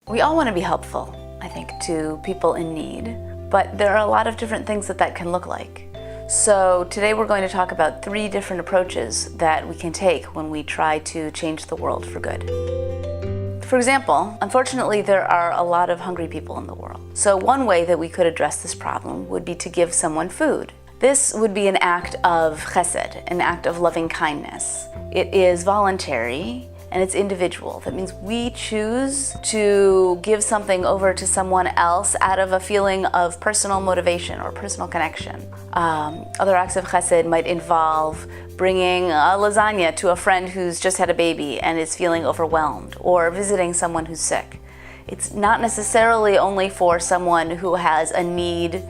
We all want to be helpful, I think, to people in need, but there are a lot of different things that can look like. So today we're going to talk about 3 different approaches that we can take when we try to change the world for good. For example, unfortunately, there are a lot of hungry people in the world. So one way that we could address this problem would be to give someone food. This would be an act of Chesed, an act of loving kindness. It is voluntary and it's individual. That means we choose to give something over to someone else out of a feeling of personal motivation or personal connection. Other acts of Chesed might involve bringing a lasagna to a friend who's just had a baby and is feeling overwhelmed, or visiting someone who's sick. It's not necessarily only for someone who has a need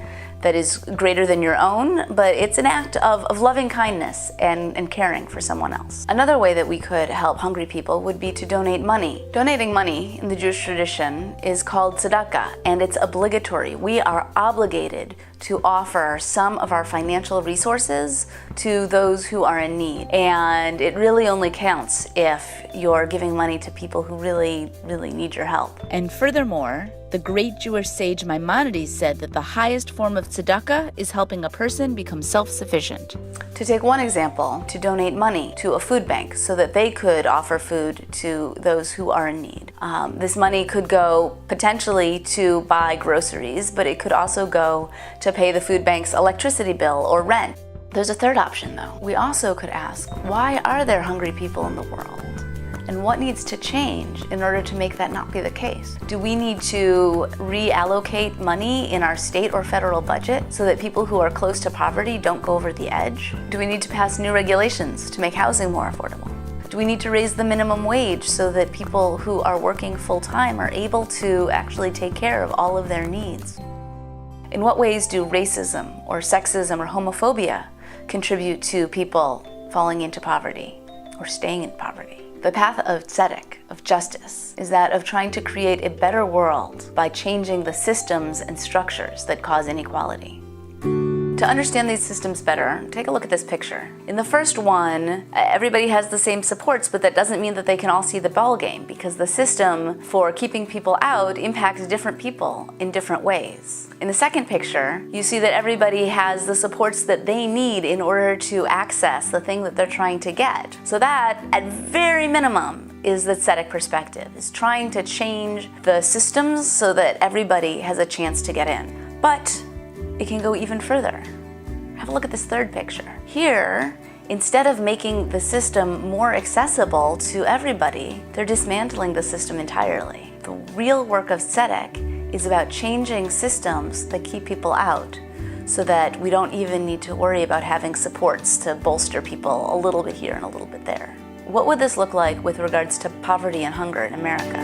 that is greater than your own, but it's an act of loving kindness and caring for someone else. Another way that we could help hungry people would be to donate money. Donating money in the Jewish tradition is called Tzedakah, and it's obligatory. We are obligated to offer some of our financial resources to those who are in need. And it really only counts if you're giving money to people who really, really need your help. And furthermore, the great Jewish sage Maimonides said that the highest form of tzedakah is helping a person become self-sufficient. To take one example, to donate money to a food bank so that they could offer food to those who are in need. This money could go potentially to buy groceries, but it could also go to pay the food bank's electricity bill or rent. There's a third option though. We also could ask, why are there hungry people in the world? And what needs to change in order to make that not be the case? Do we need to reallocate money in our state or federal budget so that people who are close to poverty don't go over the edge? Do we need to pass new regulations to make housing more affordable? Do we need to raise the minimum wage so that people who are working full-time are able to actually take care of all of their needs? In what ways do racism or sexism or homophobia contribute to people falling into poverty or staying in poverty? The path of Tzedek, of justice, is that of trying to create a better world by changing the systems and structures that cause inequality. To understand these systems better, take a look at this picture. In the first one, everybody has the same supports, but that doesn't mean that they can all see the ball game, because the system for keeping people out impacts different people in different ways. In the second picture, you see that everybody has the supports that they need in order to access the thing that they're trying to get. So that, at very minimum, is the Tzedek perspective, is trying to change the systems so that everybody has a chance to get in. But it can go even further. Have a look at this third picture. Here, instead of making the system more accessible to everybody, they're dismantling the system entirely. The real work of Tzedek is about changing systems that keep people out so that we don't even need to worry about having supports to bolster people a little bit here and a little bit there. What would this look like with regards to poverty and hunger in America?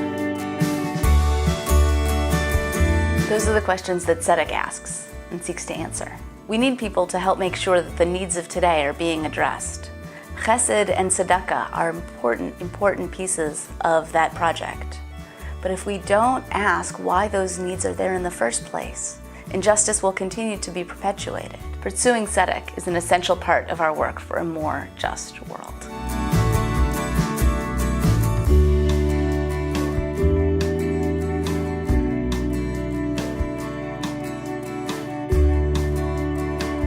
Those are the questions that Tzedek asks and seeks to answer. We need people to help make sure that the needs of today are being addressed. Chesed and Tzedakah are important pieces of that project. But if we don't ask why those needs are there in the first place, injustice will continue to be perpetuated. Pursuing Tzedek is an essential part of our work for a more just world.